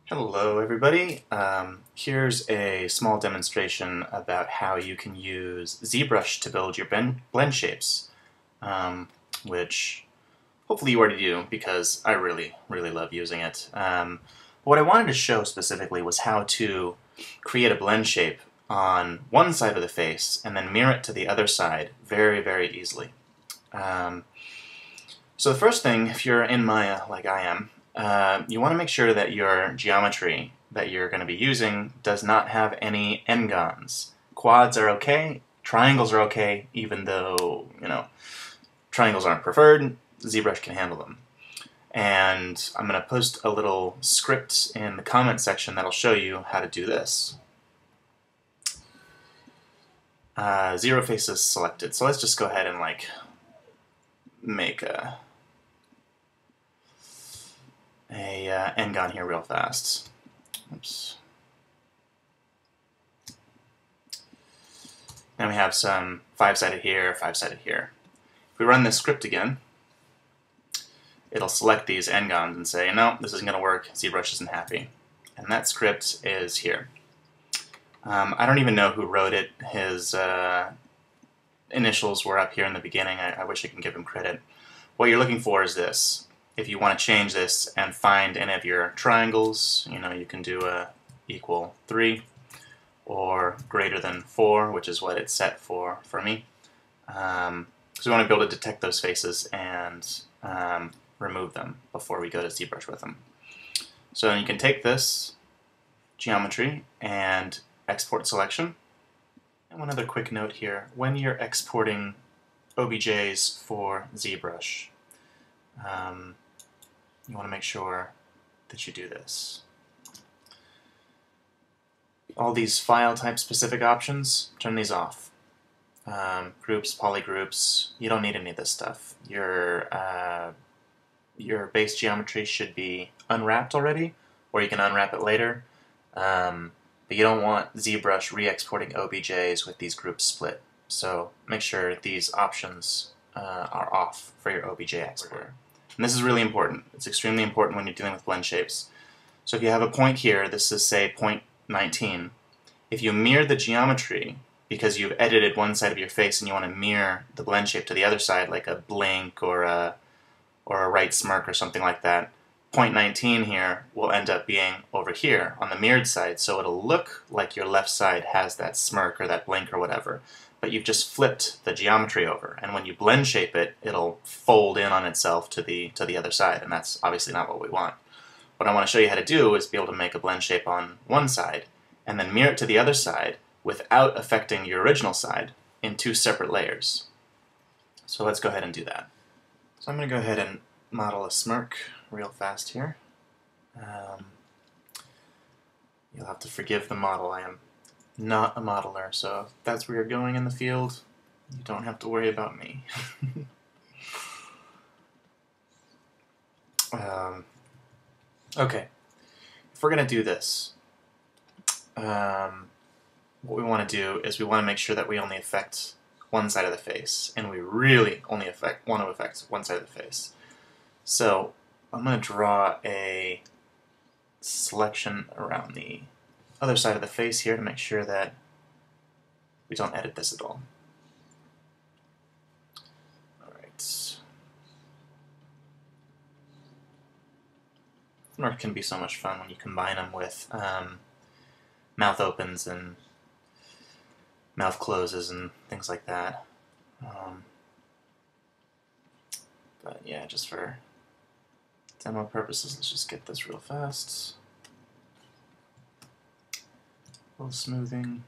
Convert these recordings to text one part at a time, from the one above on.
Hello everybody. Here's a small demonstration about how you can use zBrush to build your blend shapes, which hopefully you already do because I really love using it. What I wanted to show specifically was how to create a blend shape on one side of the face and then mirror it to the other side very easily. So the first thing, if you're in Maya like I am, you want to make sure that your geometry that you're going to be using does not have any n-gons. Quads are okay, triangles are okay, even though, triangles aren't preferred, zBrush can handle them. And I'm going to post a little script in the comment section that'll show you how to do this. Zero faces selected, so let's just go ahead and make a n-gon here real fast. Oops. Then we have some 5-sided here, 5-sided here. If we run this script again, it'll select these n-gons and say, no, this isn't going to work, zBrush isn't happy. And that script is here. I don't even know who wrote it. His initials were up here in the beginning. I wish I could give him credit. What you're looking for is this. If you want to change this and find any of your triangles, you can do a equal 3 or greater than 4, which is what it's set for me. So we want to be able to detect those faces and remove them before we go to zBrush with them. So then you can take this geometry and export selection. And one other quick note here, when you're exporting OBJs for zBrush, you want to make sure that you do this. All these file type specific options, turn these off. Groups, polygroups, you don't need any of this stuff. Your base geometry should be unwrapped already, or you can unwrap it later. But you don't want zBrush re-exporting OBJs with these groups split. So make sure these options are off for your OBJ exporter. And this is really important. It's extremely important when you're dealing with blend shapes. So if you have a point here, this is say point 19. If you mirror the geometry, because you've edited one side of your face and you want to mirror the blend shape to the other side, like a blink or a right smirk or something like that, point 19 here will end up being over here on the mirrored side, so it'll look like your left side has that smirk or that blink or whatever, but you've just flipped the geometry over, and when you blend shape it, it'll fold in on itself to the other side, and that's obviously not what we want. What I want to show you how to do is be able to make a blend shape on one side, and then mirror it to the other side without affecting your original side in 2 separate layers. So let's go ahead and do that. So I'm going to go ahead and model a smirk real fast here. You'll have to forgive the model. I am not a modeler, so if that's where you're going in the field, you don't have to worry about me. Okay, if we're going to do this, what we want to do is we want to make sure that we only affect one side of the face, and we really only want to affect one side of the face. So I'm going to draw a selection around the other side of the face here to make sure that we don't edit this at all. Alright. Smirk can be so much fun when you combine them with mouth opens and mouth closes and things like that. But yeah, just for demo purposes, let's just get this real fast. A little smoothing.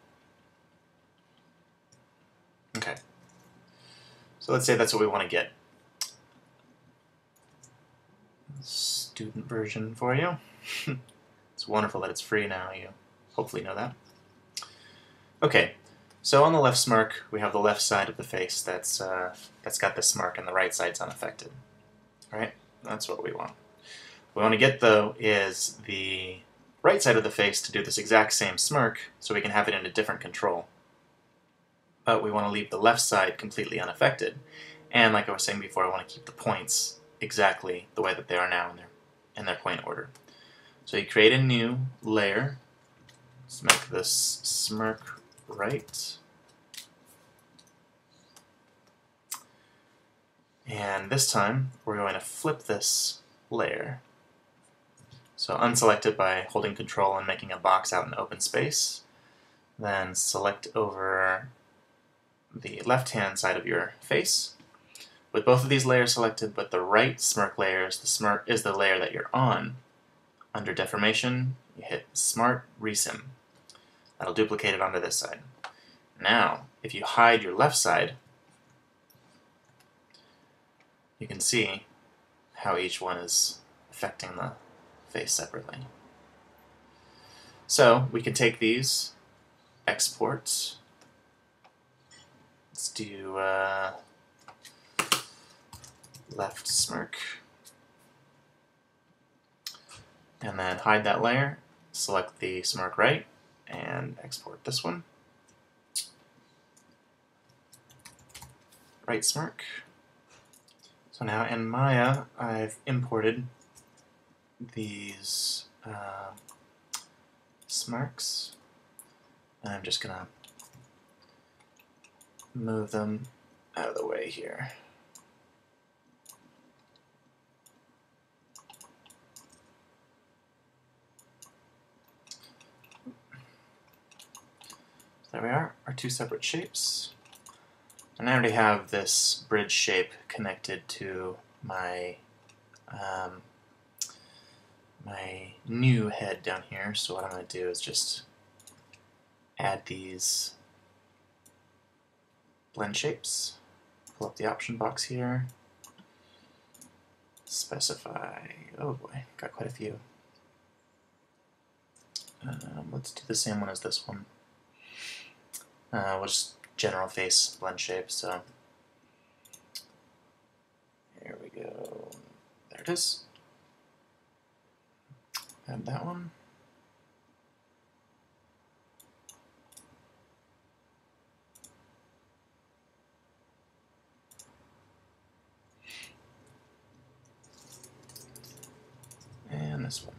Okay. So let's say that's what we want to get. Student version for you. It's wonderful that it's free now. You hopefully know that. Okay. So on the left smirk, we have the left side of the face that's got the smirk, and the right side's unaffected. All right, that's what we want. What we want to get, though, is the right side of the face to do this exact same smirk, so we can have it in a different control. But we want to leave the left side completely unaffected. And like I was saying before, I want to keep the points exactly the way that they are now in their point order. So you create a new layer. Let's make this smirk right. And this time we're going to flip this layer. So unselect it by holding Control and making a box out in open space. Then select over the left-hand side of your face. With both of these layers selected, but the right smirk layer is the layer that you're on. Under Deformation, you hit Smart Resim. That'll duplicate it onto this side. Now, if you hide your left side, you can see how each one is affecting the face separately. So, we can take these, export. Let's do left smirk. And then hide that layer, select the smirk right, and export this one. Right smirk. So now in Maya, I've imported these smirks, and I'm just gonna move them out of the way here. There we are, our two separate shapes. And I already have this bridge shape connected to my my new head down here. So what I'm going to do is just add these blend shapes. Pull up the option box here. Specify. Oh boy, got quite a few. Let's do the same one as this one. We'll just general face blend shape, so here we go. There it is. Add that one. And this one.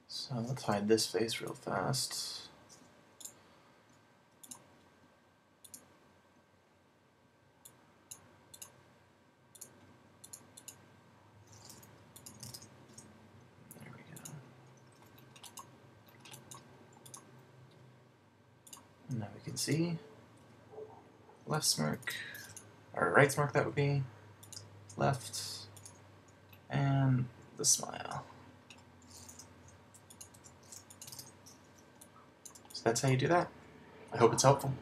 So let's hide this face real fast. There we go. And now we can see left smirk, or right smirk that would be, left, and the smile. That's how you do that. I hope it's helpful.